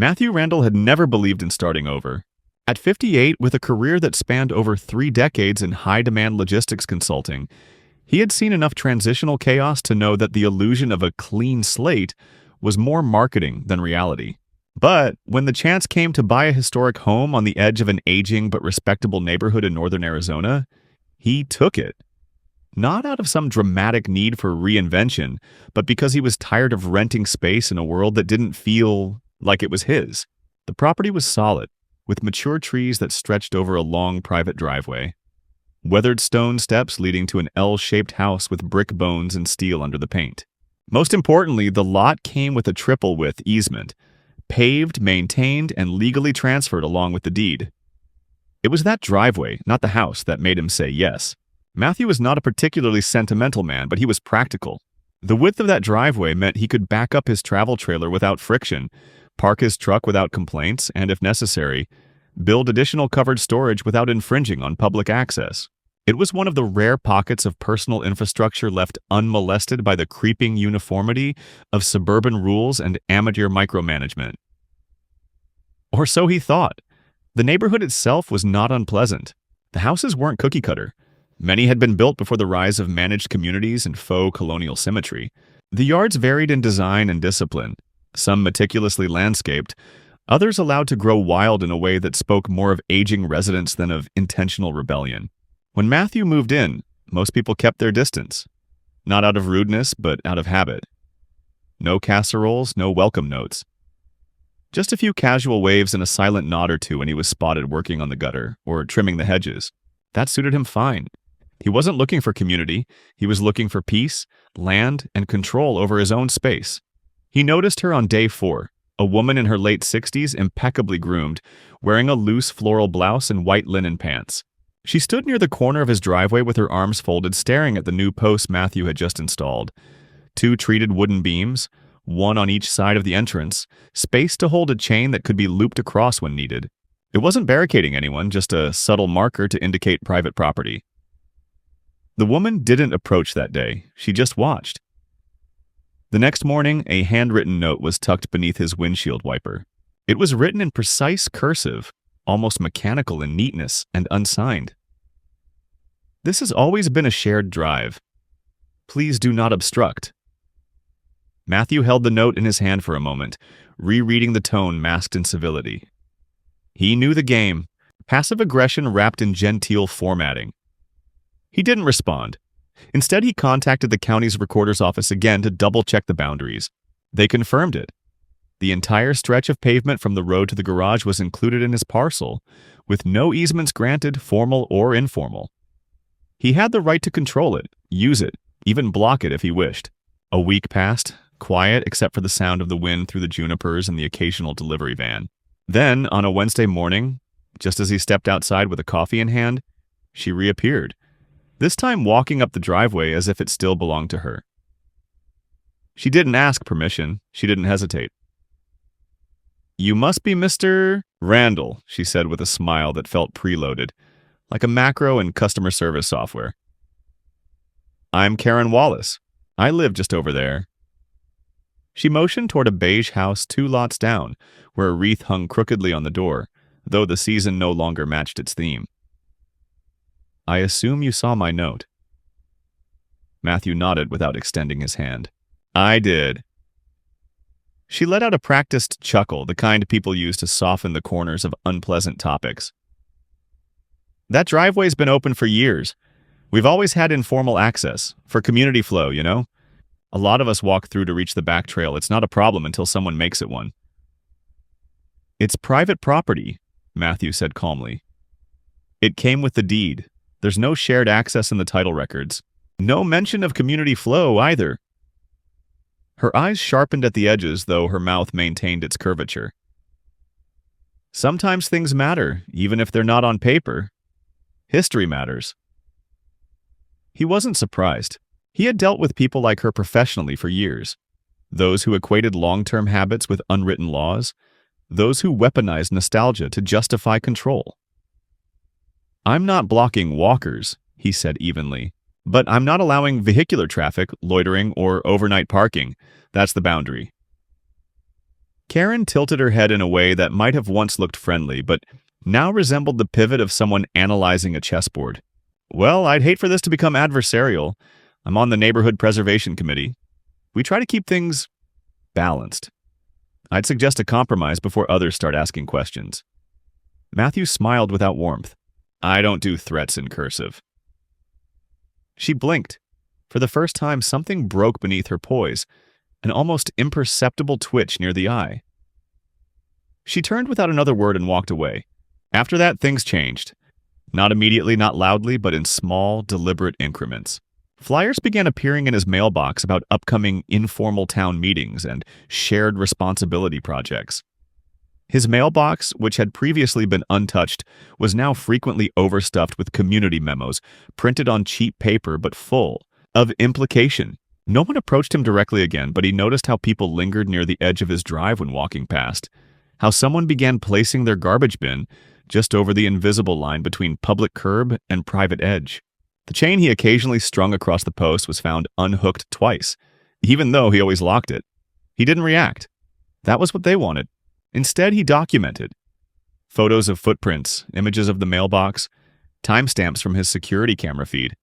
Matthew Randall had never believed in starting over. At 58, with a career that spanned over 3 decades in high-demand logistics consulting, he had seen enough transitional chaos to know that the illusion of a clean slate was more marketing than reality. But when the chance came to buy a historic home on the edge of an aging but respectable neighborhood in northern Arizona, he took it. Not out of some dramatic need for reinvention, but because he was tired of renting space in a world that didn't feel like it was his. The property was solid, with mature trees that stretched over a long private driveway. Weathered stone steps leading to an L-shaped house with brick bones and steel under the paint. Most importantly, the lot came with a triple-width easement, paved, maintained, and legally transferred along with the deed. It was that driveway, not the house, that made him say yes. Matthew was not a particularly sentimental man, but he was practical. The width of that driveway meant he could back up his travel trailer without friction, park his truck without complaints, and, if necessary, build additional covered storage without infringing on public access. It was one of the rare pockets of personal infrastructure left unmolested by the creeping uniformity of suburban rules and amateur micromanagement. Or so he thought. The neighborhood itself was not unpleasant. The houses weren't cookie-cutter. Many had been built before the rise of managed communities and faux colonial symmetry. The yards varied in design and discipline, some meticulously landscaped, others allowed to grow wild in a way that spoke more of aging residents than of intentional rebellion. When Matthew moved in, most people kept their distance. Not out of rudeness, but out of habit. No casseroles, no welcome notes. Just a few casual waves and a silent nod or two when he was spotted working on the gutter or trimming the hedges. That suited him fine. He wasn't looking for community. He was looking for peace, land, and control over his own space. He noticed her on day 4, a woman in her late 60s, impeccably groomed, wearing a loose floral blouse and white linen pants. She stood near the corner of his driveway with her arms folded, staring at the new posts Matthew had just installed. 2 treated wooden beams, one on each side of the entrance, space to hold a chain that could be looped across when needed. It wasn't barricading anyone, just a subtle marker to indicate private property. The woman didn't approach that day. She just watched. The next morning, a handwritten note was tucked beneath his windshield wiper. It was written in precise cursive, almost mechanical in neatness, and unsigned. This has always been a shared drive. Please do not obstruct. Matthew held the note in his hand for a moment, rereading the tone masked in civility. He knew the game, passive aggression wrapped in genteel formatting. He didn't respond. Instead, he contacted the county's recorder's office again to double-check the boundaries. They confirmed it. The entire stretch of pavement from the road to the garage was included in his parcel, with no easements granted, formal or informal. He had the right to control it, use it, even block it if he wished. A week passed, quiet except for the sound of the wind through the junipers and the occasional delivery van. Then, on a Wednesday morning, just as he stepped outside with a coffee in hand, she reappeared, this time walking up the driveway as if it still belonged to her. She didn't ask permission. She didn't hesitate. "You must be Mr. Randall," she said with a smile that felt preloaded, like a macro in customer service software. "I'm Karen Wallace. I live just over there." She motioned toward a beige house 2 lots down, where a wreath hung crookedly on the door, though the season no longer matched its theme. "I assume you saw my note." Matthew nodded without extending his hand. "I did." She let out a practiced chuckle, the kind people use to soften the corners of unpleasant topics. "That driveway's been open for years. We've always had informal access, for community flow, you know? A lot of us walk through to reach the back trail. It's not a problem until someone makes it one." "It's private property," Matthew said calmly. "It came with the deed. There's no shared access in the title records. No mention of community flow either." Her eyes sharpened at the edges, though her mouth maintained its curvature. "Sometimes things matter, even if they're not on paper. History matters." He wasn't surprised. He had dealt with people like her professionally for years. Those who equated long-term habits with unwritten laws. Those who weaponized nostalgia to justify control. "I'm not blocking walkers," he said evenly, "but I'm not allowing vehicular traffic, loitering, or overnight parking. That's the boundary." Karen tilted her head in a way that might have once looked friendly, but now resembled the pivot of someone analyzing a chessboard. Well, I'd hate for this to become adversarial. I'm on the Neighborhood Preservation Committee. We try to keep things balanced. I'd suggest a compromise before others start asking questions. Matthew smiled without warmth. I don't do threats in cursive. She blinked. For the first time, something broke beneath her poise, an almost imperceptible twitch near the eye. She turned without another word and walked away. After that, things changed. Not immediately, not loudly, but in small, deliberate increments. Flyers began appearing in his mailbox about upcoming informal town meetings and shared responsibility projects. His mailbox, which had previously been untouched, was now frequently overstuffed with community memos, printed on cheap paper but full of implication. No one approached him directly again, but he noticed how people lingered near the edge of his drive when walking past, how someone began placing their garbage bin just over the invisible line between public curb and private edge. The chain he occasionally strung across the post was found unhooked twice, even though he always locked it. He didn't react. That was what they wanted. Instead, he documented. Photos of footprints, images of the mailbox, timestamps from his security camera feed.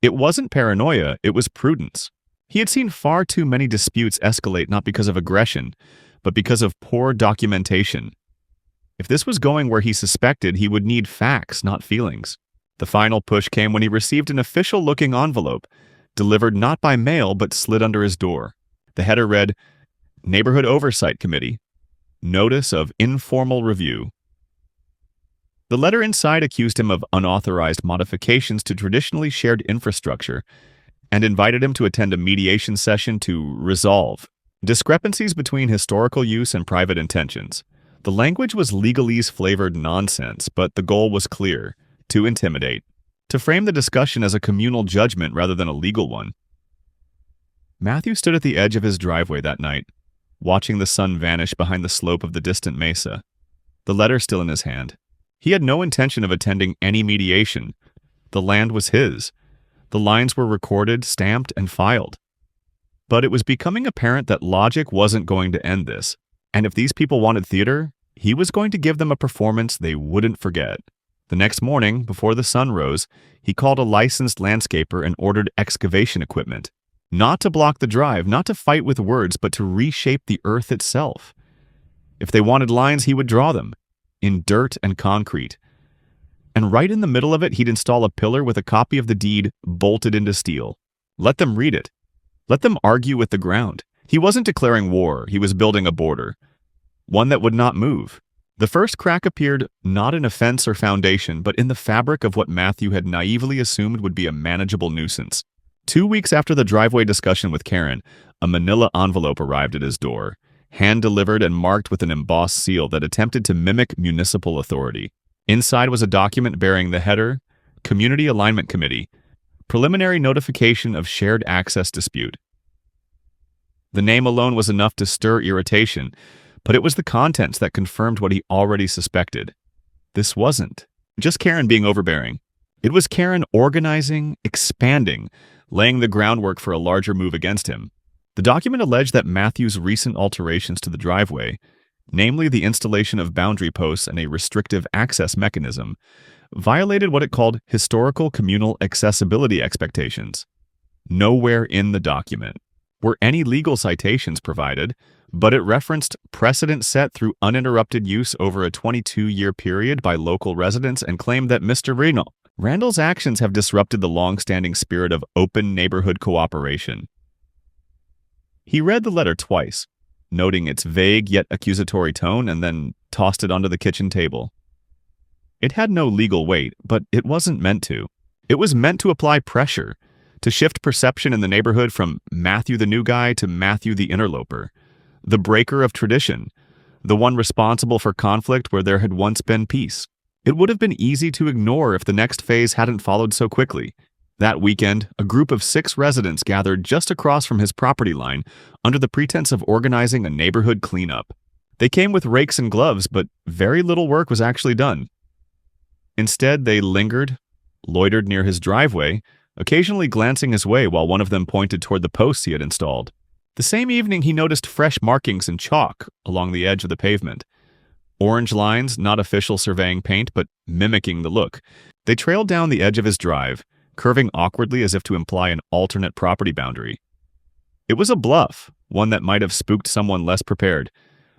It wasn't paranoia, it was prudence. He had seen far too many disputes escalate not because of aggression, but because of poor documentation. If this was going where he suspected, he would need facts, not feelings. The final push came when he received an official-looking envelope, delivered not by mail but slid under his door. The header read, Neighborhood Oversight Committee, Notice of Informal Review. The letter inside accused him of unauthorized modifications to traditionally shared infrastructure and invited him to attend a mediation session to resolve discrepancies between historical use and private intentions. The language was legalese-flavored nonsense, but the goal was clear: to intimidate, to frame the discussion as a communal judgment rather than a legal one. Matthew stood at the edge of his driveway that night, watching the sun vanish behind the slope of the distant mesa, the letter still in his hand. He had no intention of attending any mediation. The land was his. The lines were recorded, stamped, and filed. But it was becoming apparent that logic wasn't going to end this, and if these people wanted theater, he was going to give them a performance they wouldn't forget. The next morning, before the sun rose, he called a licensed landscaper and ordered excavation equipment. Not to block the drive, not to fight with words, but to reshape the earth itself. If they wanted lines, he would draw them, in dirt and concrete. And right in the middle of it, he'd install a pillar with a copy of the deed bolted into steel. Let them read it. Let them argue with the ground. He wasn't declaring war, he was building a border. One that would not move. The first crack appeared not in a fence or foundation, but in the fabric of what Matthew had naively assumed would be a manageable nuisance. 2 weeks after the driveway discussion with Karen, a manila envelope arrived at his door, hand-delivered and marked with an embossed seal that attempted to mimic municipal authority. Inside was a document bearing the header, Community Alignment Committee, Preliminary Notification of Shared Access Dispute. The name alone was enough to stir irritation, but it was the contents that confirmed what he already suspected. This wasn't just Karen being overbearing. It was Karen organizing, expanding, laying the groundwork for a larger move against him. The document alleged that Matthew's recent alterations to the driveway, namely the installation of boundary posts and a restrictive access mechanism, violated what it called historical communal accessibility expectations. Nowhere in the document were any legal citations provided, but it referenced precedent set through uninterrupted use over a 22-year period by local residents and claimed that Mr. Randall's actions have disrupted the long-standing spirit of open neighborhood cooperation. He read the letter twice, noting its vague yet accusatory tone, and then tossed it onto the kitchen table. It had no legal weight, but it wasn't meant to. It was meant to apply pressure, to shift perception in the neighborhood from Matthew the new guy to Matthew the interloper, the breaker of tradition, the one responsible for conflict where there had once been peace. It would have been easy to ignore if the next phase hadn't followed so quickly. That weekend, a group of 6 residents gathered just across from his property line under the pretense of organizing a neighborhood cleanup. They came with rakes and gloves, but very little work was actually done. Instead, they lingered, loitered near his driveway, occasionally glancing his way while one of them pointed toward the posts he had installed. The same evening, he noticed fresh markings in chalk along the edge of the pavement. Orange lines, not official surveying paint, but mimicking the look. They trailed down the edge of his drive, curving awkwardly as if to imply an alternate property boundary. It was a bluff, one that might have spooked someone less prepared,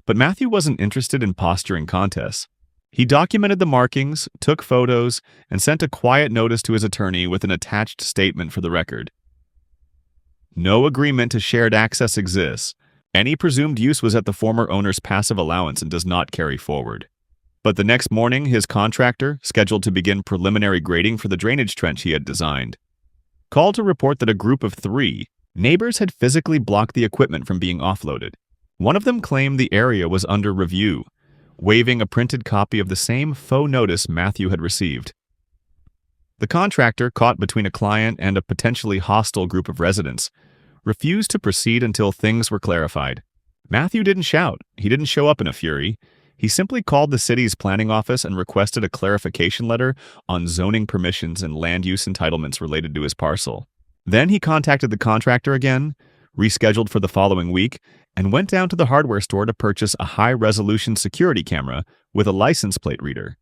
but Matthew wasn't interested in posturing contests. He documented the markings, took photos, and sent a quiet notice to his attorney with an attached statement for the record. No agreement to shared access exists. Any presumed use was at the former owner's passive allowance and does not carry forward. But the next morning, his contractor, scheduled to begin preliminary grading for the drainage trench he had designed, called to report that a group of 3 neighbors had physically blocked the equipment from being offloaded. One of them claimed the area was under review, waving a printed copy of the same faux notice Matthew had received. The contractor, caught between a client and a potentially hostile group of residents, refused to proceed until things were clarified. Matthew didn't shout. He didn't show up in a fury. He simply called the city's planning office and requested a clarification letter on zoning permissions and land use entitlements related to his parcel. Then he contacted the contractor again, rescheduled for the following week, and went down to the hardware store to purchase a high-resolution security camera with a license plate reader.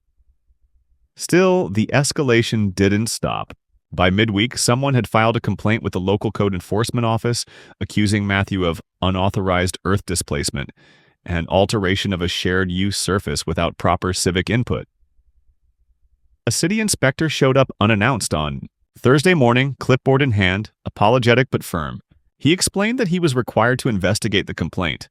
Still, the escalation didn't stop. By midweek, someone had filed a complaint with the local code enforcement office, accusing Matthew of unauthorized earth displacement and alteration of a shared-use surface without proper civic input. A city inspector showed up unannounced on Thursday morning, clipboard in hand, apologetic but firm. He explained that he was required to investigate the complaint,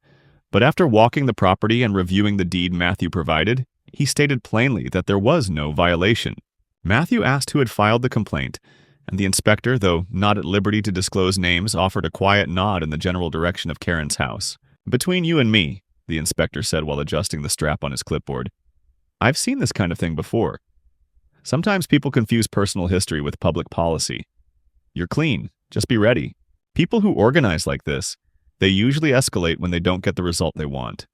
but after walking the property and reviewing the deed Matthew provided, he stated plainly that there was no violation. Matthew asked who had filed the complaint, and the inspector, though not at liberty to disclose names, offered a quiet nod in the general direction of Karen's house. "Between you and me," the inspector said while adjusting the strap on his clipboard, "I've seen this kind of thing before. Sometimes people confuse personal history with public policy. You're clean. Just be ready. People who organize like this, they usually escalate when they don't get the result they want."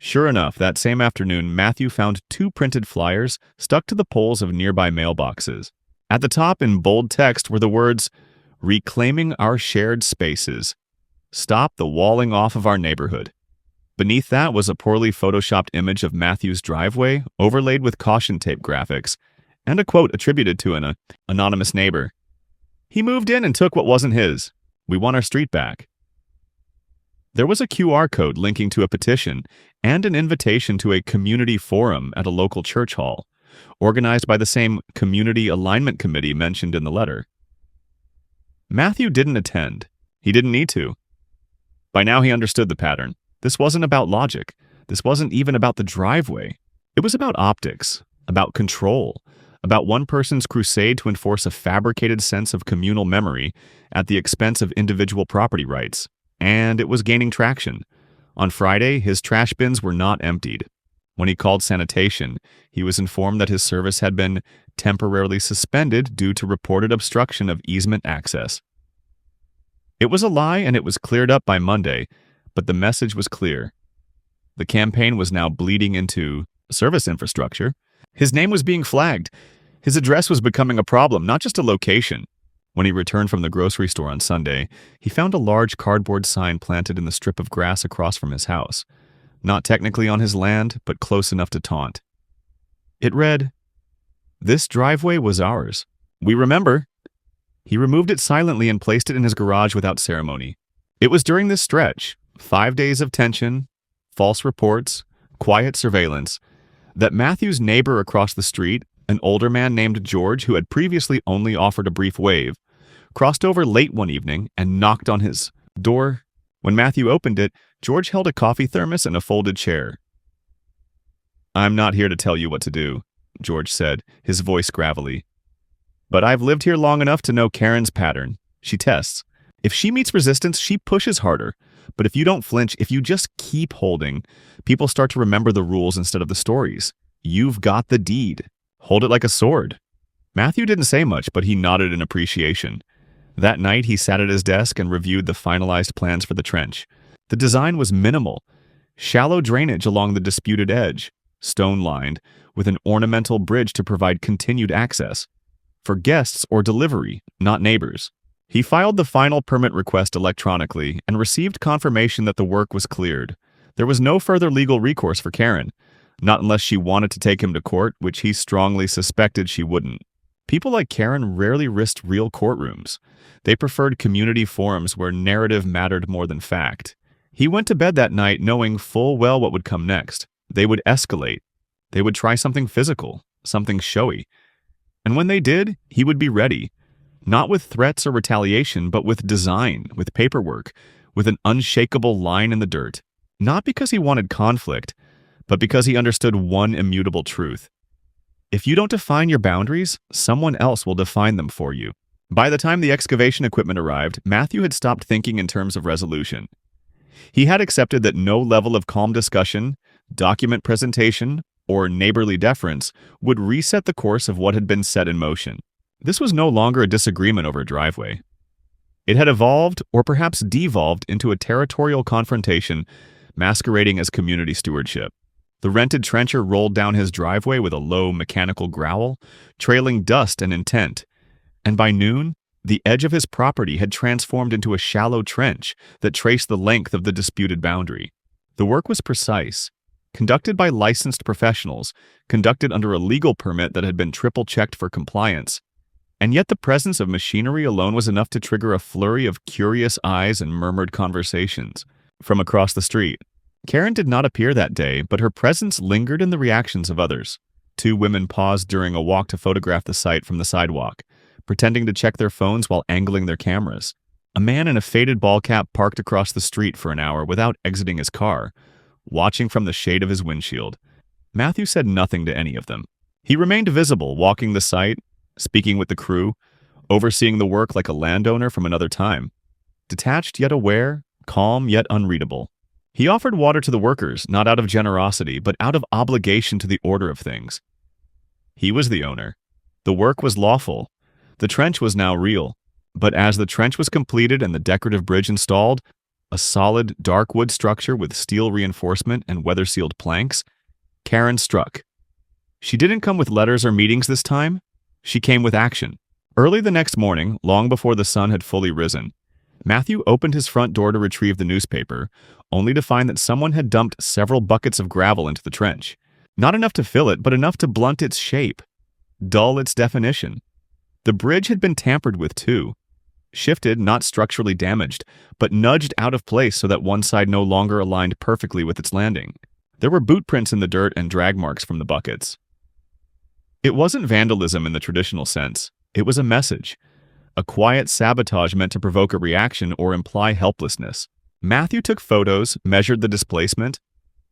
Sure enough, that same afternoon, Matthew found 2 printed flyers stuck to the poles of nearby mailboxes. At the top, in bold text, were the words, "Reclaiming our shared spaces. Stop the walling off of our neighborhood." Beneath that was a poorly photoshopped image of Matthew's driveway, overlaid with caution tape graphics, and a quote attributed to an anonymous neighbor. "He moved in and took what wasn't his. We want our street back." There was a QR code linking to a petition and an invitation to a community forum at a local church hall, organized by the same community alignment committee mentioned in the letter. Matthew didn't attend. He didn't need to. By now he understood the pattern. This wasn't about logic. This wasn't even about the driveway. It was about optics, about control, about one person's crusade to enforce a fabricated sense of communal memory at the expense of individual property rights. And it was gaining traction. On Friday, his trash bins were not emptied. When he called sanitation, he was informed that his service had been temporarily suspended due to reported obstruction of easement access. It was a lie, and it was cleared up by Monday, but the message was clear. The campaign was now bleeding into service infrastructure. His name was being flagged. His address was becoming a problem, not just a location. When he returned from the grocery store on Sunday, he found a large cardboard sign planted in the strip of grass across from his house. Not technically on his land, but close enough to taunt. It read, "This driveway was ours. We remember." He removed it silently and placed it in his garage without ceremony. It was during this stretch, 5 days of tension, false reports, quiet surveillance, that Matthew's neighbor across the street, an older man named George who had previously only offered a brief wave, crossed over late one evening and knocked on his door. When Matthew opened it, George held a coffee thermos and a folded chair. "I'm not here to tell you what to do," George said, his voice gravelly. "But I've lived here long enough to know Karen's pattern. She tests. If she meets resistance, she pushes harder. But if you don't flinch, if you just keep holding, people start to remember the rules instead of the stories. You've got the deed. Hold it like a sword." Matthew didn't say much, but he nodded in appreciation. That night, he sat at his desk and reviewed the finalized plans for the trench. The design was minimal. Shallow drainage along the disputed edge, stone-lined, with an ornamental bridge to provide continued access. For guests or delivery, not neighbors. He filed the final permit request electronically and received confirmation that the work was cleared. There was no further legal recourse for Karen, not unless she wanted to take him to court, which he strongly suspected she wouldn't. People like Karen rarely risked real courtrooms. They preferred community forums where narrative mattered more than fact. He went to bed that night knowing full well what would come next. They would escalate. They would try something physical, something showy. And when they did, he would be ready. Not with threats or retaliation, but with design, with paperwork, with an unshakable line in the dirt. Not because he wanted conflict, but because he understood one immutable truth. If you don't define your boundaries, someone else will define them for you. By the time the excavation equipment arrived, Matthew had stopped thinking in terms of resolution. He had accepted that no level of calm discussion, document presentation, or neighborly deference would reset the course of what had been set in motion. This was no longer a disagreement over a driveway. It had evolved, or perhaps devolved, into a territorial confrontation masquerading as community stewardship. The rented trencher rolled down his driveway with a low mechanical growl, trailing dust and intent, and by noon, the edge of his property had transformed into a shallow trench that traced the length of the disputed boundary. The work was precise, conducted by licensed professionals, conducted under a legal permit that had been triple-checked for compliance, and yet the presence of machinery alone was enough to trigger a flurry of curious eyes and murmured conversations. From across the street, Karen did not appear that day, but her presence lingered in the reactions of others. Two women paused during a walk to photograph the site from the sidewalk, pretending to check their phones while angling their cameras. A man in a faded ball cap parked across the street for an hour without exiting his car, watching from the shade of his windshield. Matthew said nothing to any of them. He remained visible, walking the site, speaking with the crew, overseeing the work like a landowner from another time. Detached yet aware, calm yet unreadable. He offered water to the workers, not out of generosity, but out of obligation to the order of things. He was the owner. The work was lawful. The trench was now real. But as the trench was completed and the decorative bridge installed, a solid, dark wood structure with steel reinforcement and weather-sealed planks, Karen struck. She didn't come with letters or meetings this time. She came with action. Early the next morning, long before the sun had fully risen, Matthew opened his front door to retrieve the newspaper, only to find that someone had dumped several buckets of gravel into the trench. Not enough to fill it, but enough to blunt its shape, dull its definition. The bridge had been tampered with too. Shifted, not structurally damaged, but nudged out of place so that one side no longer aligned perfectly with its landing. There were boot prints in the dirt and drag marks from the buckets. It wasn't vandalism in the traditional sense. It was a message. A quiet sabotage meant to provoke a reaction or imply helplessness. Matthew took photos, measured the displacement,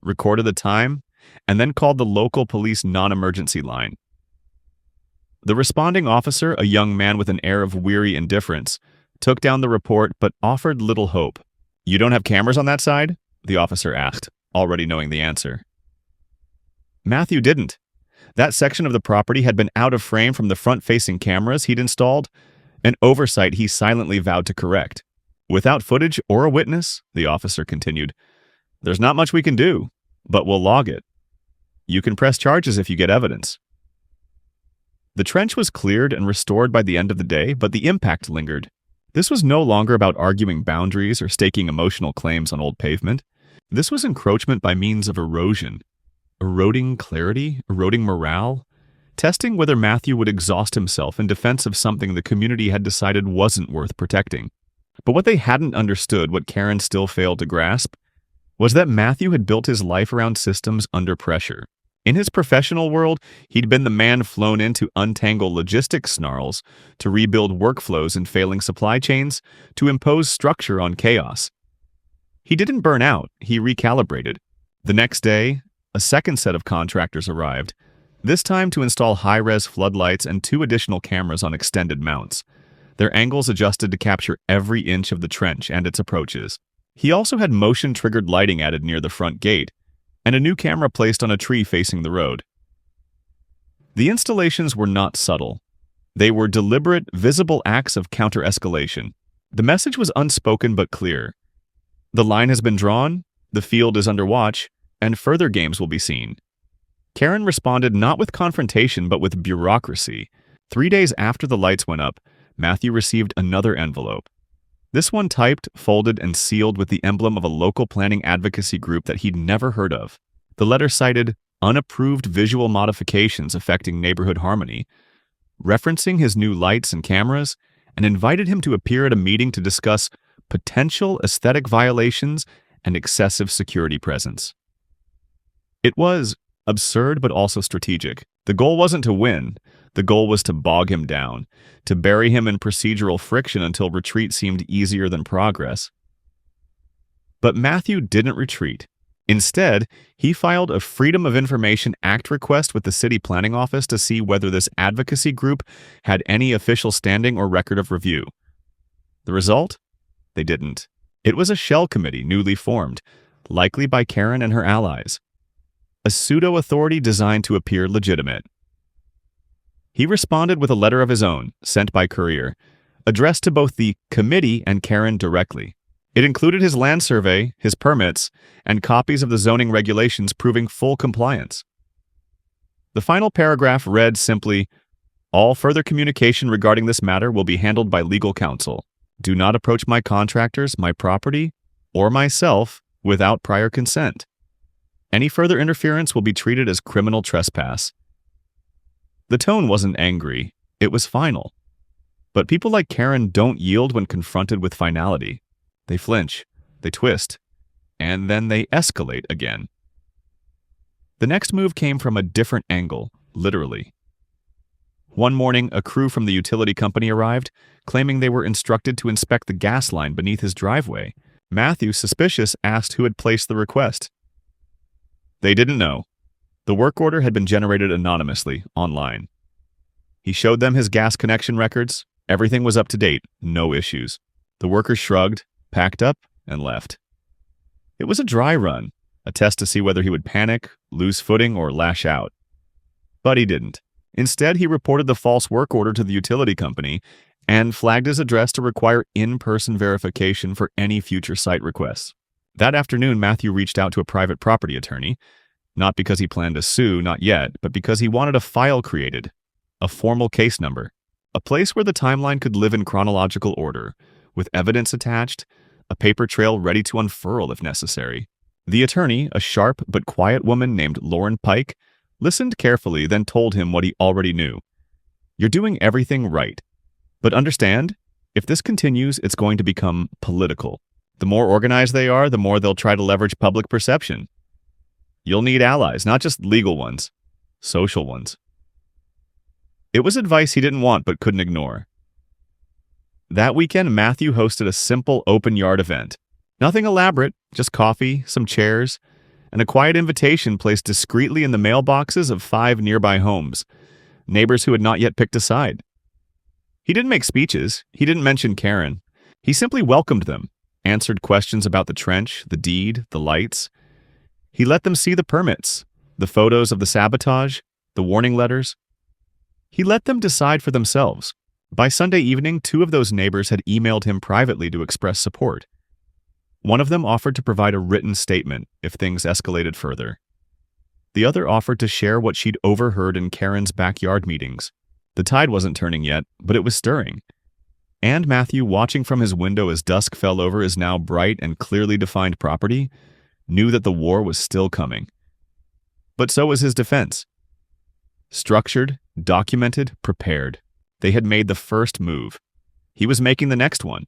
recorded the time, and then called the local police non-emergency line. The responding officer, a young man with an air of weary indifference, took down the report but offered little hope. "You don't have cameras on that side?" the officer asked, already knowing the answer. Matthew didn't. That section of the property had been out of frame from the front-facing cameras he'd installed, an oversight he silently vowed to correct. "Without footage or a witness," the officer continued, "there's not much we can do, but we'll log it. You can press charges if you get evidence." The trench was cleared and restored by the end of the day, but the impact lingered. This was no longer about arguing boundaries or staking emotional claims on old pavement. This was encroachment by means of erosion. Eroding clarity, eroding morale, testing whether Matthew would exhaust himself in defense of something the community had decided wasn't worth protecting. But what they hadn't understood, what Karen still failed to grasp, was that Matthew had built his life around systems under pressure. In his professional world, he'd been the man flown in to untangle logistics snarls, to rebuild workflows in failing supply chains, to impose structure on chaos. He didn't burn out, he recalibrated. The next day, a second set of contractors arrived, this time to install high-res floodlights and 2 additional cameras on extended mounts, their angles adjusted to capture every inch of the trench and its approaches. He also had motion-triggered lighting added near the front gate, and a new camera placed on a tree facing the road. The installations were not subtle. They were deliberate, visible acts of counter-escalation. The message was unspoken but clear. The line has been drawn, the field is under watch, and further games will be seen. Karen responded not with confrontation but with bureaucracy. 3 days after the lights went up, Matthew received another envelope. This one typed, folded, and sealed with the emblem of a local planning advocacy group that he'd never heard of. The letter cited unapproved visual modifications affecting neighborhood harmony, referencing his new lights and cameras, and invited him to appear at a meeting to discuss potential aesthetic violations and excessive security presence. It was absurd but also strategic. The goal wasn't to win. The goal was to bog him down, to bury him in procedural friction until retreat seemed easier than progress. But Matthew didn't retreat. Instead, he filed a Freedom of Information Act request with the city planning office to see whether this advocacy group had any official standing or record of review. The result? They didn't. It was a shell committee newly formed, likely by Karen and her allies. A pseudo-authority designed to appear legitimate. He responded with a letter of his own, sent by courier, addressed to both the committee and Karen directly. It included his land survey, his permits, and copies of the zoning regulations proving full compliance. The final paragraph read simply, "All further communication regarding this matter will be handled by legal counsel. Do not approach my contractors, my property, or myself without prior consent. Any further interference will be treated as criminal trespass." The tone wasn't angry, it was final. But people like Karen don't yield when confronted with finality. They flinch, they twist, and then they escalate again. The next move came from a different angle, literally. One morning, a crew from the utility company arrived, claiming they were instructed to inspect the gas line beneath his driveway. Matthew, suspicious, asked who had placed the request. They didn't know. The work order had been generated anonymously, online. He showed them his gas connection records. Everything was up to date, no issues. The workers shrugged, packed up, and left. It was a dry run, a test to see whether he would panic, lose footing, or lash out. But he didn't. Instead, he reported the false work order to the utility company and flagged his address to require in-person verification for any future site requests. That afternoon, Matthew reached out to a private property attorney, not because he planned to sue, not yet, but because he wanted a file created, a formal case number, a place where the timeline could live in chronological order, with evidence attached, a paper trail ready to unfurl if necessary. The attorney, a sharp but quiet woman named Lauren Pike, listened carefully, then told him what he already knew. "You're doing everything right. But understand, if this continues, it's going to become political. The more organized they are, the more they'll try to leverage public perception. You'll need allies, not just legal ones, social ones." It was advice he didn't want but couldn't ignore. That weekend, Matthew hosted a simple open yard event. Nothing elaborate, just coffee, some chairs, and a quiet invitation placed discreetly in the mailboxes of 5 nearby homes, neighbors who had not yet picked a side. He didn't make speeches, he didn't mention Karen. He simply welcomed them, answered questions about the trench, the deed, the lights. He let them see the permits, the photos of the sabotage, the warning letters. He let them decide for themselves. By Sunday evening, 2 of those neighbors had emailed him privately to express support. One of them offered to provide a written statement if things escalated further. The other offered to share what she'd overheard in Karen's backyard meetings. The tide wasn't turning yet, but it was stirring. And Matthew, watching from his window as dusk fell over his now bright and clearly defined property, knew that the war was still coming. But so was his defense. Structured, documented, prepared. They had made the first move. He was making the next one.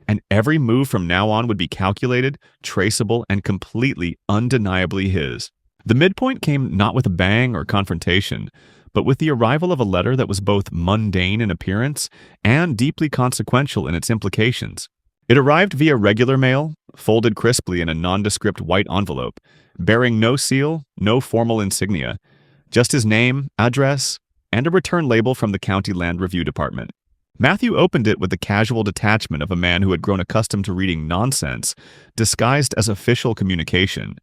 And every move from now on would be calculated, traceable, and completely, undeniably his. The midpoint came not with a bang or confrontation, but with the arrival of a letter that was both mundane in appearance and deeply consequential in its implications. It arrived via regular mail, folded crisply in a nondescript white envelope, bearing no seal, no formal insignia, just his name, address, and a return label from the County Land Review Department. Matthew opened it with the casual detachment of a man who had grown accustomed to reading nonsense, disguised as official communication.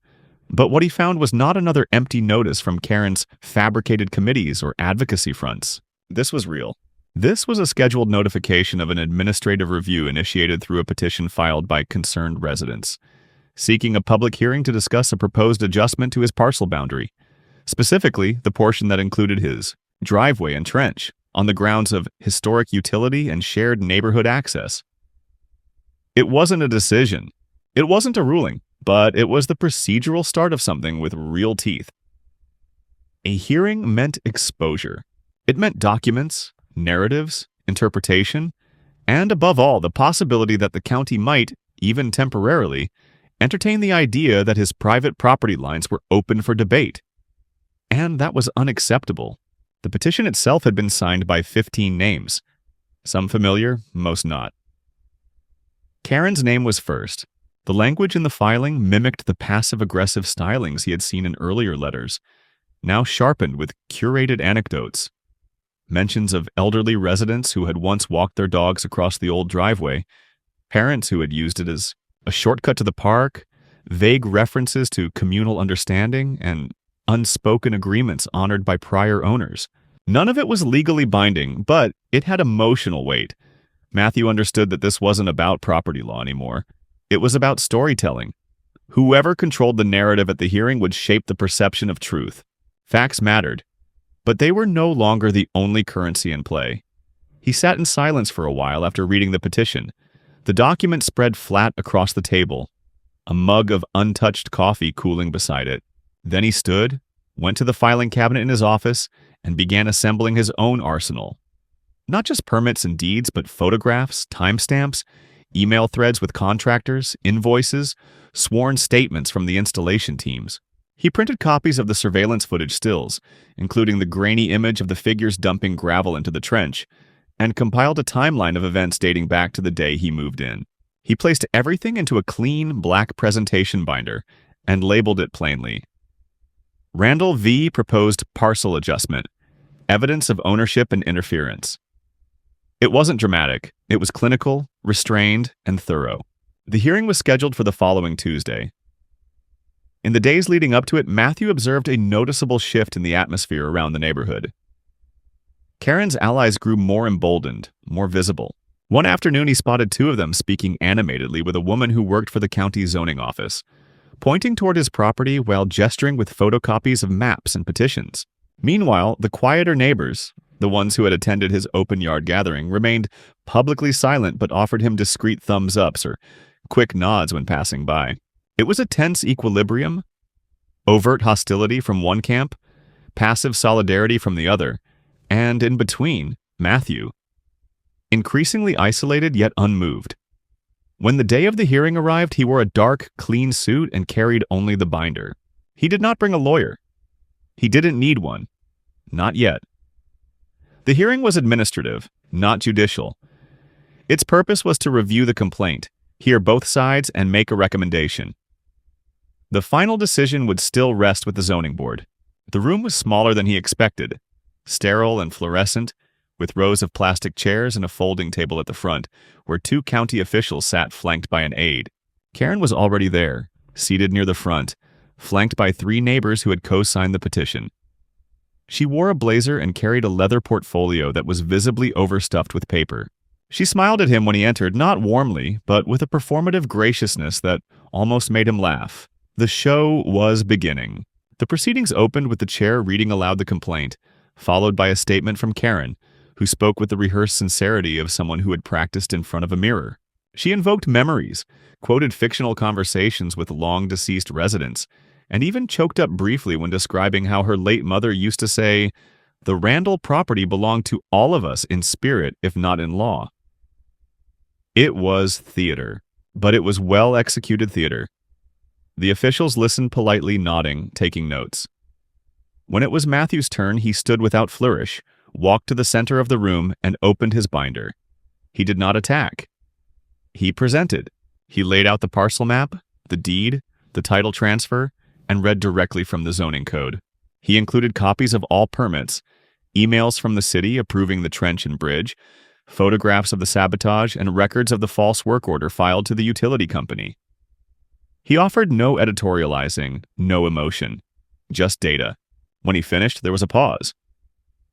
But what he found was not another empty notice from Karen's fabricated committees or advocacy fronts. This was real. This was a scheduled notification of an administrative review initiated through a petition filed by concerned residents, seeking a public hearing to discuss a proposed adjustment to his parcel boundary, specifically the portion that included his driveway and trench, on the grounds of historic utility and shared neighborhood access. It wasn't a decision. It wasn't a ruling, but it was the procedural start of something with real teeth. A hearing meant exposure. It meant documents, narratives, interpretation, and above all, the possibility that the county might, even temporarily, entertain the idea that his private property lines were open for debate. And that was unacceptable. The petition itself had been signed by 15 names. Some familiar, most not. Karen's name was first. The language in the filing mimicked the passive-aggressive stylings he had seen in earlier letters, now sharpened with curated anecdotes. Mentions of elderly residents who had once walked their dogs across the old driveway, parents who had used it as a shortcut to the park, vague references to communal understanding, and unspoken agreements honored by prior owners. None of it was legally binding, but it had emotional weight. Matthew understood that this wasn't about property law anymore. It was about storytelling. Whoever controlled the narrative at the hearing would shape the perception of truth. Facts mattered, but they were no longer the only currency in play. He sat in silence for a while after reading the petition. The document spread flat across the table, a mug of untouched coffee cooling beside it. Then he stood, went to the filing cabinet in his office, and began assembling his own arsenal. Not just permits and deeds, but photographs, timestamps, email threads with contractors, invoices, sworn statements from the installation teams. He printed copies of the surveillance footage stills, including the grainy image of the figures dumping gravel into the trench, and compiled a timeline of events dating back to the day he moved in. He placed everything into a clean, black presentation binder and labeled it plainly. Randall V. Proposed Parcel Adjustment. Evidence of Ownership and Interference. It wasn't dramatic. It was clinical, restrained, and thorough. The hearing was scheduled for the following Tuesday. In the days leading up to it, Matthew observed a noticeable shift in the atmosphere around the neighborhood. Karen's allies grew more emboldened, more visible. One afternoon, he spotted two of them speaking animatedly with a woman who worked for the county zoning office, pointing toward his property while gesturing with photocopies of maps and petitions. Meanwhile, the quieter neighbors, the ones who had attended his open yard gathering, remained publicly silent but offered him discreet thumbs-ups or quick nods when passing by. It was a tense equilibrium, overt hostility from one camp, passive solidarity from the other, and in between, Matthew, increasingly isolated yet unmoved. When the day of the hearing arrived, he wore a dark, clean suit and carried only the binder. He did not bring a lawyer. He didn't need one. Not yet. The hearing was administrative, not judicial. Its purpose was to review the complaint, hear both sides, and make a recommendation. The final decision would still rest with the zoning board. The room was smaller than he expected, sterile and fluorescent, with rows of plastic chairs and a folding table at the front, where two county officials sat flanked by an aide. Karen was already there, seated near the front, flanked by three neighbors who had co-signed the petition. She wore a blazer and carried a leather portfolio that was visibly overstuffed with paper. She smiled at him when he entered, not warmly, but with a performative graciousness that almost made him laugh. The show was beginning. The proceedings opened with the chair reading aloud the complaint, followed by a statement from Karen, who spoke with the rehearsed sincerity of someone who had practiced in front of a mirror. She invoked memories, quoted fictional conversations with long-deceased residents, and even choked up briefly when describing how her late mother used to say, "The Randall property belonged to all of us in spirit, if not in law." It was theater, but it was well-executed theater. The officials listened politely, nodding, taking notes. When it was Matthew's turn, he stood without flourish, walked to the center of the room, and opened his binder. He did not attack. He presented. He laid out the parcel map, the deed, the title transfer, and read directly from the zoning code. He included copies of all permits, emails from the city approving the trench and bridge, photographs of the sabotage, and records of the false work order filed to the utility company. He offered no editorializing, no emotion, just data. When he finished, there was a pause.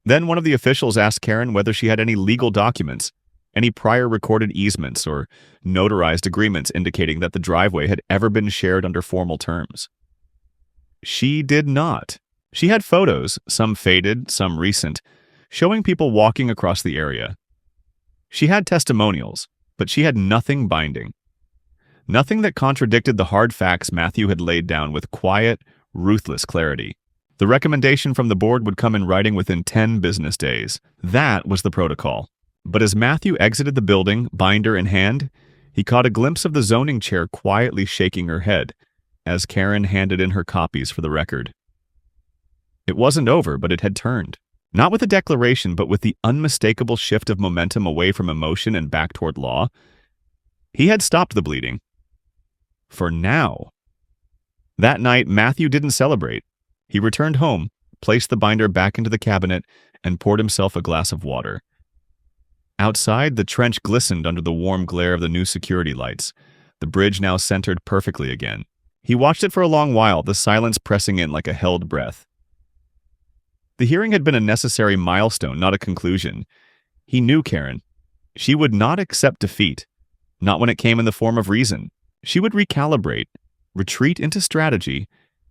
Then one of the officials asked Karen whether she had any legal documents, any prior recorded easements or notarized agreements indicating that the driveway had ever been shared under formal terms. She did not. She had photos, some faded, some recent, showing people walking across the area. She had testimonials, but she had nothing binding. Nothing that contradicted the hard facts Matthew had laid down with quiet, ruthless clarity. The recommendation from the board would come in writing within 10 business days. That was the protocol. But as Matthew exited the building, binder in hand, he caught a glimpse of the zoning chair quietly shaking her head as Karen handed in her copies for the record. It wasn't over, but it had turned. Not with a declaration, but with the unmistakable shift of momentum away from emotion and back toward law. He had stopped the bleeding. For now. That night, Matthew didn't celebrate. He returned home, placed the binder back into the cabinet, and poured himself a glass of water. Outside, the trench glistened under the warm glare of the new security lights, the bridge now centered perfectly again. He watched it for a long while, the silence pressing in like a held breath. The hearing had been a necessary milestone, not a conclusion. He knew Karen. She would not accept defeat, not when it came in the form of reason. She would recalibrate, retreat into strategy,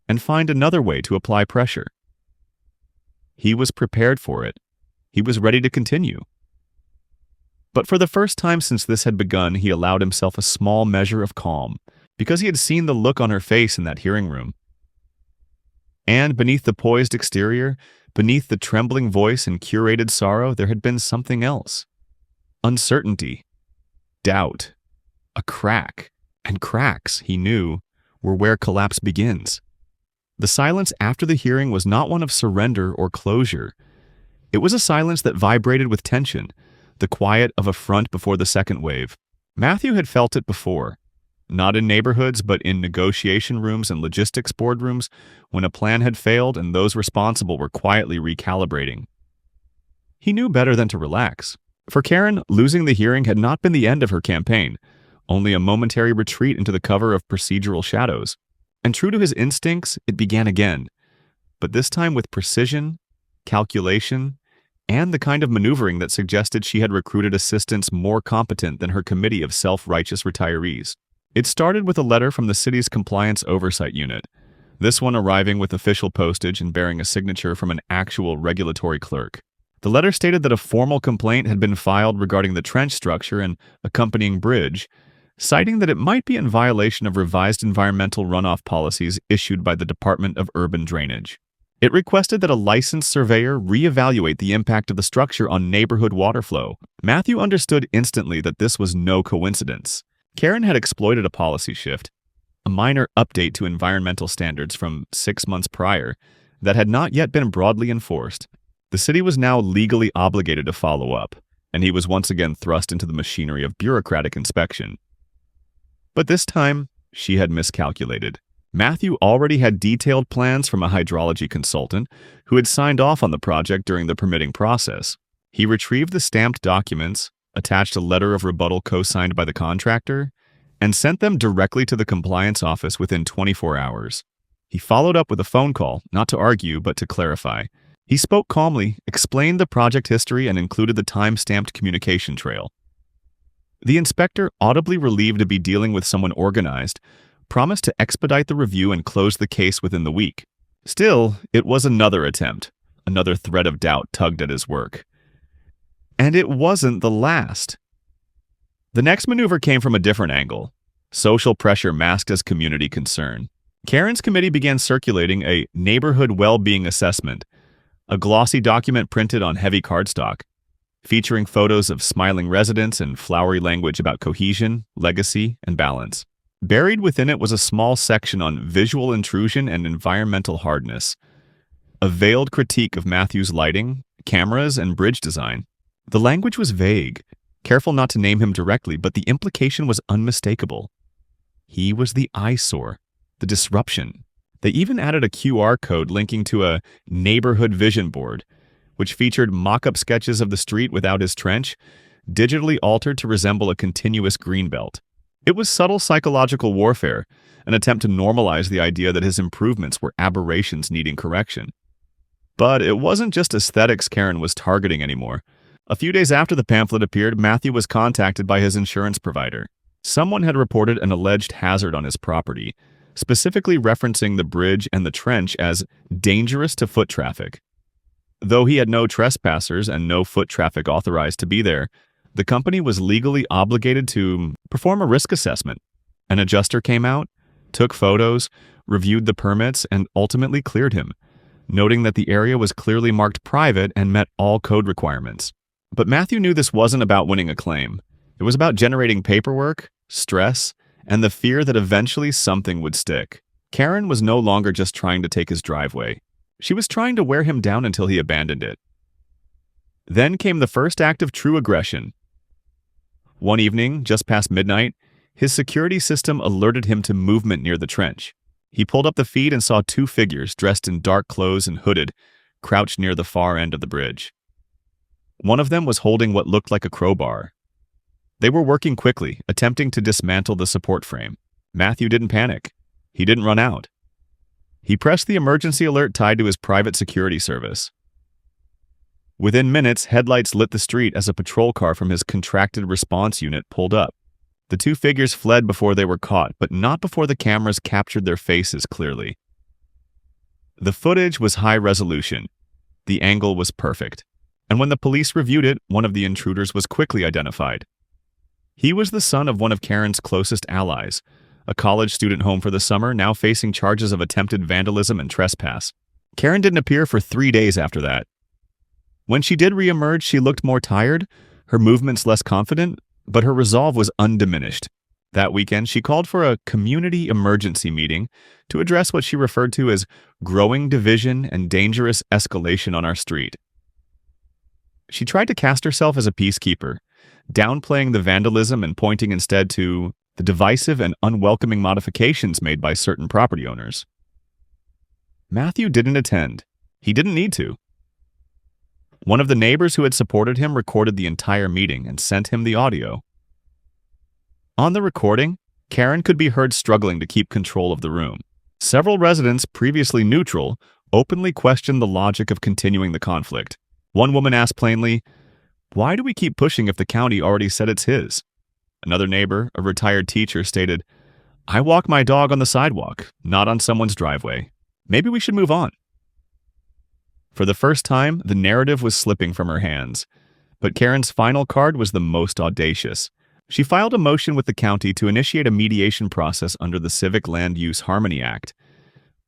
and find another way to apply pressure. He was prepared for it. He was ready to continue. But for the first time since this had begun, he allowed himself a small measure of calm, because he had seen the look on her face in that hearing room. And beneath the poised exterior, beneath the trembling voice and curated sorrow, there had been something else. Uncertainty. Doubt. A crack. And cracks, he knew, were where collapse begins. The silence after the hearing was not one of surrender or closure. It was a silence that vibrated with tension, the quiet of a front before the second wave. Matthew had felt it before, not in neighborhoods, but in negotiation rooms and logistics boardrooms, when a plan had failed and those responsible were quietly recalibrating. He knew better than to relax. For Karen, losing the hearing had not been the end of her campaign, only a momentary retreat into the cover of procedural shadows. And true to his instincts, it began again, but this time with precision, calculation, and the kind of maneuvering that suggested she had recruited assistants more competent than her committee of self-righteous retirees. It started with a letter from the city's Compliance Oversight Unit, this one arriving with official postage and bearing a signature from an actual regulatory clerk. The letter stated that a formal complaint had been filed regarding the trench structure and accompanying bridge, citing that it might be in violation of revised environmental runoff policies issued by the Department of Urban Drainage. It requested that a licensed surveyor reevaluate the impact of the structure on neighborhood water flow. Matthew understood instantly that this was no coincidence. Karen had exploited a policy shift, a minor update to environmental standards from 6 months prior that had not yet been broadly enforced. The city was now legally obligated to follow up, and he was once again thrust into the machinery of bureaucratic inspection. But this time, she had miscalculated. Matthew already had detailed plans from a hydrology consultant who had signed off on the project during the permitting process. He retrieved the stamped documents, attached a letter of rebuttal co-signed by the contractor, and sent them directly to the compliance office within 24 hours. He followed up with a phone call, not to argue, but to clarify. He spoke calmly, explained the project history, and included the time-stamped communication trail. The inspector, audibly relieved to be dealing with someone organized, promised to expedite the review and close the case within the week. Still, it was another attempt. Another thread of doubt tugged at his work. And it wasn't the last. The next maneuver came from a different angle. Social pressure masked as community concern. Karen's committee began circulating a neighborhood well-being assessment, a glossy document printed on heavy cardstock, featuring photos of smiling residents and flowery language about cohesion, legacy, and balance. Buried within it was a small section on visual intrusion and environmental hardness, a veiled critique of Matthew's lighting, cameras, and bridge design. The language was vague, careful not to name him directly, but the implication was unmistakable. He was the eyesore, the disruption. They even added a QR code linking to a neighborhood vision board, which featured mock-up sketches of the street without his trench, digitally altered to resemble a continuous greenbelt. It was subtle psychological warfare, an attempt to normalize the idea that his improvements were aberrations needing correction. But it wasn't just aesthetics Karen was targeting anymore. A few days after the pamphlet appeared, Matthew was contacted by his insurance provider. Someone had reported an alleged hazard on his property, specifically referencing the bridge and the trench as dangerous to foot traffic. Though he had no trespassers and no foot traffic authorized to be there, the company was legally obligated to perform a risk assessment. An adjuster came out, took photos, reviewed the permits, and ultimately cleared him, noting that the area was clearly marked private and met all code requirements. But Matthew knew this wasn't about winning a claim. It was about generating paperwork, stress, and the fear that eventually something would stick. Karen was no longer just trying to take his driveway. She was trying to wear him down until he abandoned it. Then came the first act of true aggression. One evening, just past midnight, his security system alerted him to movement near the trench. He pulled up the feed and saw two figures dressed in dark clothes and hooded, crouched near the far end of the bridge. One of them was holding what looked like a crowbar. They were working quickly, attempting to dismantle the support frame. Matthew didn't panic. He didn't run out. He pressed the emergency alert tied to his private security service. Within minutes, headlights lit the street as a patrol car from his contracted response unit pulled up. The two figures fled before they were caught, but not before the cameras captured their faces clearly. The footage was high resolution. The angle was perfect. And when the police reviewed it, one of the intruders was quickly identified. He was the son of one of Karen's closest allies, a college student home for the summer, now facing charges of attempted vandalism and trespass. Karen didn't appear for 3 days after that. When she did reemerge, she looked more tired, her movements less confident, but her resolve was undiminished. That weekend, she called for a community emergency meeting to address what she referred to as growing division and dangerous escalation on our street. She tried to cast herself as a peacekeeper, downplaying the vandalism and pointing instead to the divisive and unwelcoming modifications made by certain property owners. Matthew didn't attend. He didn't need to. One of the neighbors who had supported him recorded the entire meeting and sent him the audio. On the recording, Karen could be heard struggling to keep control of the room. Several residents, previously neutral, openly questioned the logic of continuing the conflict. One woman asked plainly, "Why do we keep pushing if the county already said it's his?" Another neighbor, a retired teacher, stated, "I walk my dog on the sidewalk, not on someone's driveway. Maybe we should move on." For the first time, the narrative was slipping from her hands. But Karen's final card was the most audacious. She filed a motion with the county to initiate a mediation process under the Civic Land Use Harmony Act,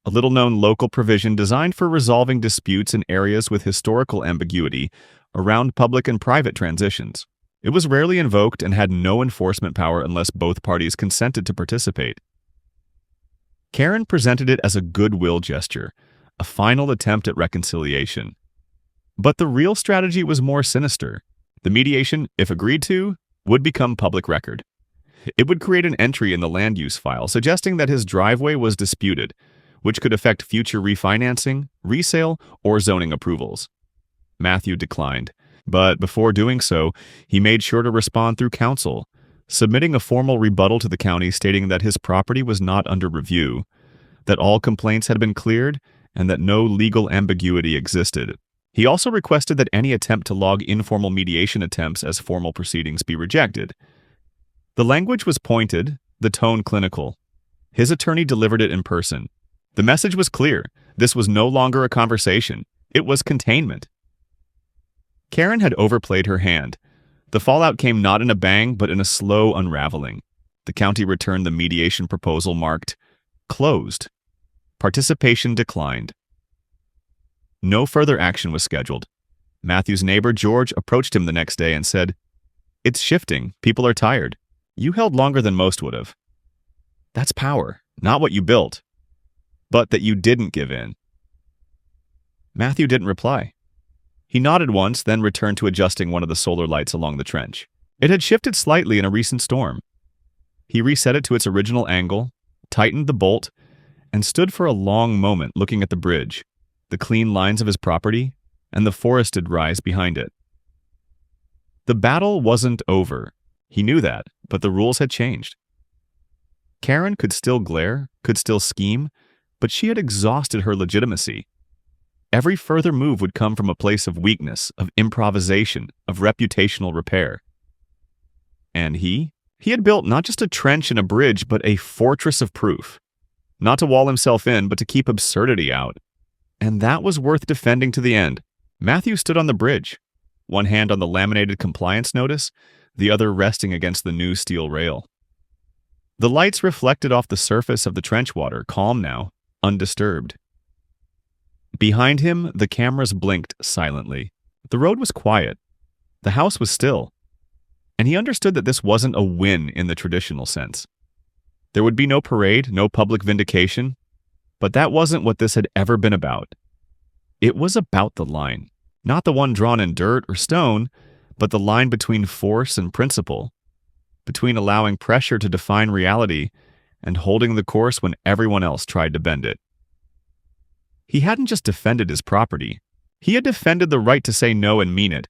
a little-known local provision designed for resolving disputes in areas with historical ambiguity around public and private transitions. It was rarely invoked and had no enforcement power unless both parties consented to participate. Karen presented it as a goodwill gesture, a final attempt at reconciliation. But the real strategy was more sinister. The mediation, if agreed to, would become public record. It would create an entry in the land use file suggesting that his driveway was disputed, which could affect future refinancing, resale, or zoning approvals. Matthew declined. But before doing so, he made sure to respond through counsel, submitting a formal rebuttal to the county stating that his property was not under review, that all complaints had been cleared, and that no legal ambiguity existed. He also requested that any attempt to log informal mediation attempts as formal proceedings be rejected. The language was pointed, the tone clinical. His attorney delivered it in person. The message was clear. This was no longer a conversation. It was containment. Karen had overplayed her hand. The fallout came not in a bang, but in a slow unraveling. The county returned the mediation proposal marked closed. Participation declined. No further action was scheduled. Matthew's neighbor, George, approached him the next day and said, "It's shifting. People are tired. You held longer than most would have. That's power, not what you built, but that you didn't give in." Matthew didn't reply. He nodded once, then returned to adjusting one of the solar lights along the trench. It had shifted slightly in a recent storm. He reset it to its original angle, tightened the bolt, and stood for a long moment looking at the bridge, the clean lines of his property, and the forested rise behind it. The battle wasn't over. He knew that, but the rules had changed. Karen could still glare, could still scheme, but she had exhausted her legitimacy. Every further move would come from a place of weakness, of improvisation, of reputational repair. And he had built not just a trench and a bridge, but a fortress of proof. Not to wall himself in, but to keep absurdity out. And that was worth defending to the end. Matthew stood on the bridge, one hand on the laminated compliance notice, the other resting against the new steel rail. The lights reflected off the surface of the trench water, calm now, undisturbed. Behind him, the cameras blinked silently. The road was quiet. The house was still. And he understood that this wasn't a win in the traditional sense. There would be no parade, no public vindication, but that wasn't what this had ever been about. It was about the line, not the one drawn in dirt or stone, but the line between force and principle, between allowing pressure to define reality and holding the course when everyone else tried to bend it. He hadn't just defended his property. He had defended the right to say no and mean it,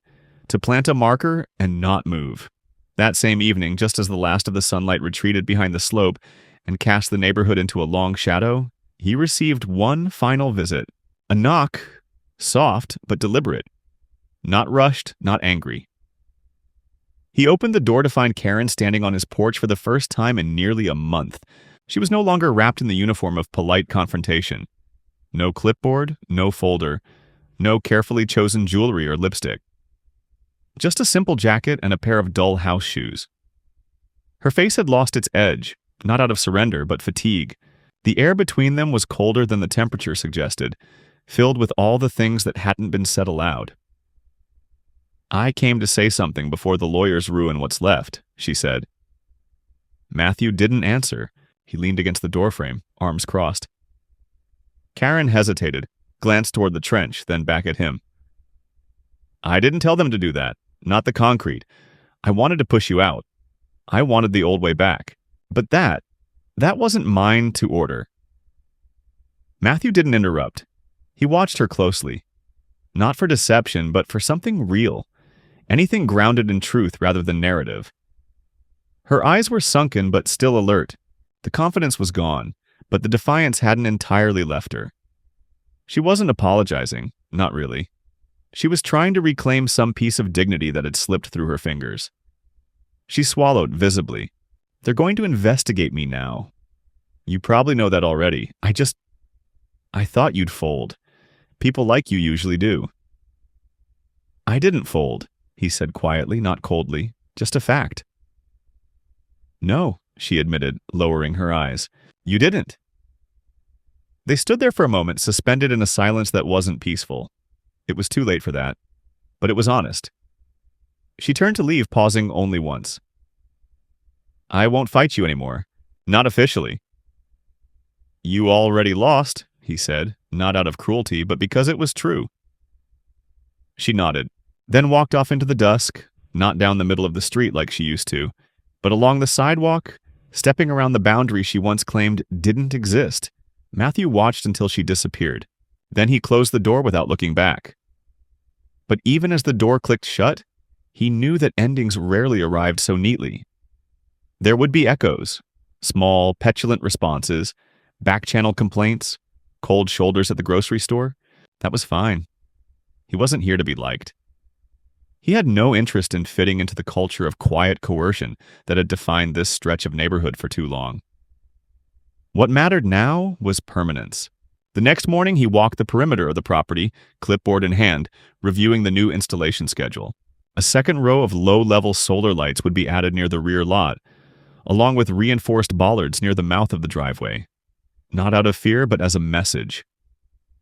to plant a marker and not move. That same evening, just as the last of the sunlight retreated behind the slope and cast the neighborhood into a long shadow, he received one final visit. A knock, soft but deliberate. Not rushed, not angry. He opened the door to find Karen standing on his porch for the first time in nearly a month. She was no longer wrapped in the uniform of polite confrontation. No clipboard, no folder, no carefully chosen jewelry or lipstick. Just a simple jacket and a pair of dull house shoes. Her face had lost its edge, not out of surrender, but fatigue. The air between them was colder than the temperature suggested, filled with all the things that hadn't been said aloud. "I came to say something before the lawyers ruin what's left," she said. Matthew didn't answer. He leaned against the doorframe, arms crossed. Karen hesitated, glanced toward the trench, then back at him. "I didn't tell them to do that. Not the concrete. I wanted to push you out. I wanted the old way back. But that wasn't mine to order." Matthew didn't interrupt. He watched her closely. Not for deception, but for something real. Anything grounded in truth rather than narrative. Her eyes were sunken but still alert. The confidence was gone, but the defiance hadn't entirely left her. She wasn't apologizing, not really. She was trying to reclaim some piece of dignity that had slipped through her fingers. She swallowed visibly. "They're going to investigate me now. You probably know that already. I thought you'd fold. People like you usually do." "I didn't fold," he said quietly, not coldly, just a fact. "No," she admitted, lowering her eyes. "You didn't." They stood there for a moment, suspended in a silence that wasn't peaceful. It was too late for that, but it was honest. She turned to leave, pausing only once. "I won't fight you anymore. Not officially." "You already lost," he said, not out of cruelty, but because it was true. She nodded, then walked off into the dusk, not down the middle of the street like she used to, but along the sidewalk, stepping around the boundary she once claimed didn't exist. Matthew watched until she disappeared. Then he closed the door without looking back. But even as the door clicked shut, he knew that endings rarely arrived so neatly. There would be echoes, small, petulant responses, back-channel complaints, cold shoulders at the grocery store. That was fine. He wasn't here to be liked. He had no interest in fitting into the culture of quiet coercion that had defined this stretch of neighborhood for too long. What mattered now was permanence. The next morning, he walked the perimeter of the property, clipboard in hand, reviewing the new installation schedule. A second row of low-level solar lights would be added near the rear lot, along with reinforced bollards near the mouth of the driveway. Not out of fear, but as a message.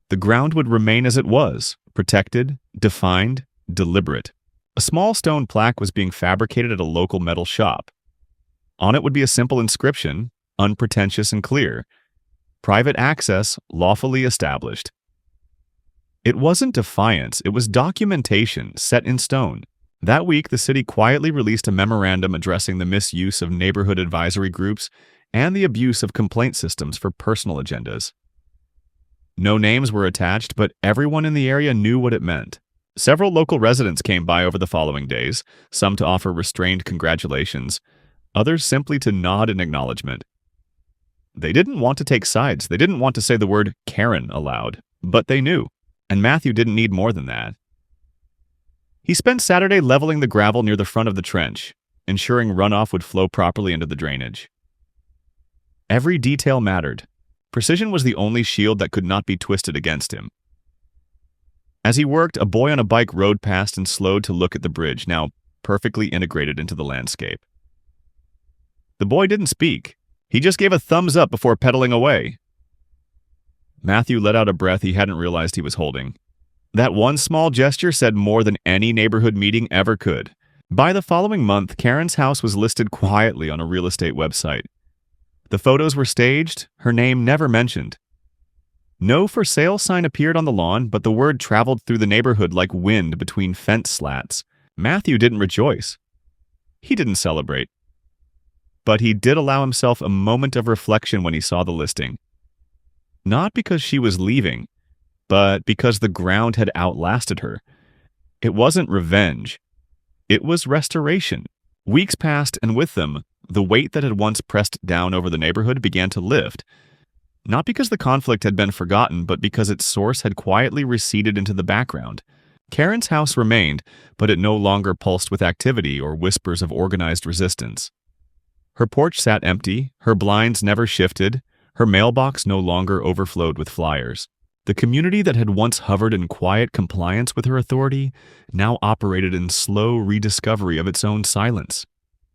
The ground would remain as it was, protected, defined, deliberate. A small stone plaque was being fabricated at a local metal shop. On it would be a simple inscription, unpretentious and clear: "Private access lawfully established." It wasn't defiance, it was documentation set in stone. That week, the city quietly released a memorandum addressing the misuse of neighborhood advisory groups and the abuse of complaint systems for personal agendas. No names were attached, but everyone in the area knew what it meant. Several local residents came by over the following days, some to offer restrained congratulations, others simply to nod in acknowledgement. They didn't want to take sides. They didn't want to say the word Karen aloud, but they knew, and Matthew didn't need more than that. He spent Saturday leveling the gravel near the front of the trench, ensuring runoff would flow properly into the drainage. Every detail mattered. Precision was the only shield that could not be twisted against him. As he worked, a boy on a bike rode past and slowed to look at the bridge, now perfectly integrated into the landscape. The boy didn't speak. He just gave a thumbs up before pedaling away. Matthew let out a breath he hadn't realized he was holding. That one small gesture said more than any neighborhood meeting ever could. By the following month, Karen's house was listed quietly on a real estate website. The photos were staged, her name never mentioned. No for sale sign appeared on the lawn, but the word traveled through the neighborhood like wind between fence slats. Matthew didn't rejoice. He didn't celebrate. But he did allow himself a moment of reflection when he saw the listing. Not because she was leaving, but because the ground had outlasted her. It wasn't revenge. It was restoration. Weeks passed, and with them, the weight that had once pressed down over the neighborhood began to lift. Not because the conflict had been forgotten, but because its source had quietly receded into the background. Karen's house remained, but it no longer pulsed with activity or whispers of organized resistance. Her porch sat empty, her blinds never shifted, her mailbox no longer overflowed with flyers. The community that had once hovered in quiet compliance with her authority now operated in slow rediscovery of its own silence.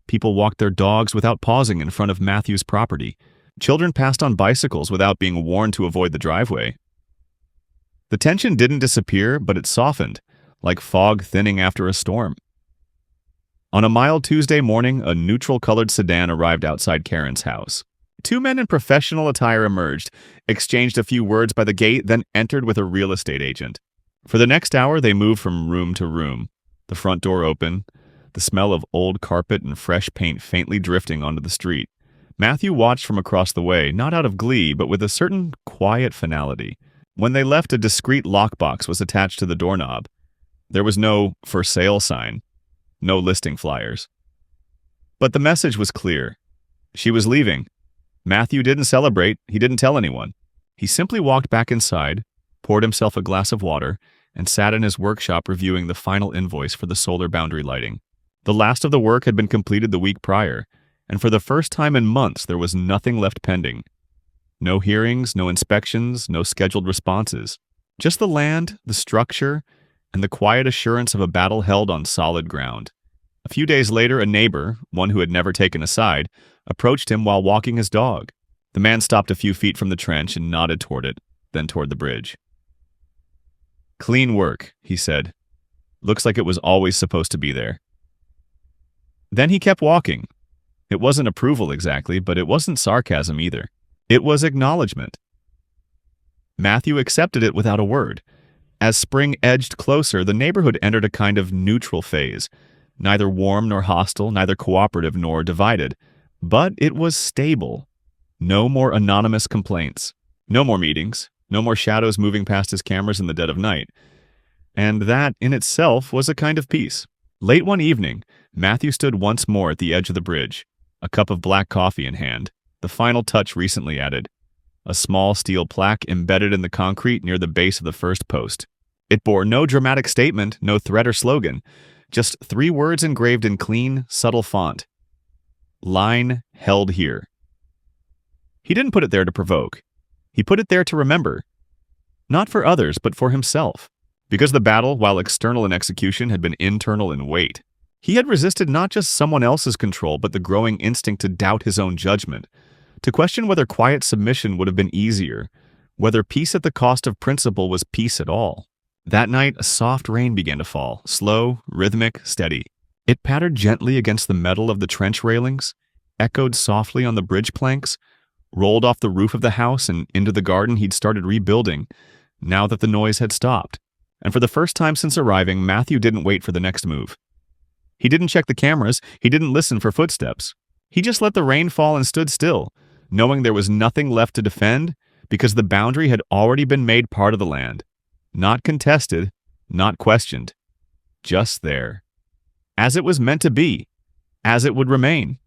People walked their dogs without pausing in front of Matthew's property. Children passed on bicycles without being warned to avoid the driveway. The tension didn't disappear, but it softened, like fog thinning after a storm. On a mild Tuesday morning, a neutral-colored sedan arrived outside Karen's house. Two men in professional attire emerged, exchanged a few words by the gate, then entered with a real estate agent. For the next hour, they moved from room to room, the front door open, the smell of old carpet and fresh paint faintly drifting onto the street. Matthew watched from across the way, not out of glee, but with a certain quiet finality. When they left, a discreet lockbox was attached to the doorknob. There was no for sale sign, no listing flyers. But the message was clear. She was leaving. Matthew didn't celebrate, he didn't tell anyone. He simply walked back inside, poured himself a glass of water, and sat in his workshop reviewing the final invoice for the solar boundary lighting. The last of the work had been completed the week prior, and for the first time in months there was nothing left pending. No hearings, no inspections, no scheduled responses. Just the land, the structure, and the quiet assurance of a battle held on solid ground. A few days later, a neighbor, one who had never taken a side, approached him while walking his dog. The man stopped a few feet from the trench and nodded toward it, then toward the bridge. "Clean work," he said. "Looks like it was always supposed to be there." Then he kept walking. It wasn't approval exactly, but it wasn't sarcasm either. It was acknowledgement. Matthew accepted it without a word. As spring edged closer, the neighborhood entered a kind of neutral phase, neither warm nor hostile, neither cooperative nor divided. But it was stable. No more anonymous complaints. No more meetings. No more shadows moving past his cameras in the dead of night. And that, in itself, was a kind of peace. Late one evening, Matthew stood once more at the edge of the bridge, a cup of black coffee in hand, the final touch recently added. A small steel plaque embedded in the concrete near the base of the first post. It bore no dramatic statement, no threat or slogan, just 3 words engraved in clean, subtle font. Line held here. He didn't put it there to provoke. He put it there to remember. Not for others, but for himself. Because the battle, while external in execution, had been internal in weight. He had resisted not just someone else's control, but the growing instinct to doubt his own judgment, to question whether quiet submission would have been easier, whether peace at the cost of principle was peace at all. That night, a soft rain began to fall, slow, rhythmic, steady. It pattered gently against the metal of the trench railings, echoed softly on the bridge planks, rolled off the roof of the house and into the garden he'd started rebuilding, now that the noise had stopped. And for the first time since arriving, Matthew didn't wait for the next move. He didn't check the cameras, he didn't listen for footsteps. He just let the rain fall and stood still, knowing there was nothing left to defend, because the boundary had already been made part of the land. Not contested, not questioned. Just there. As it was meant to be. As it would remain.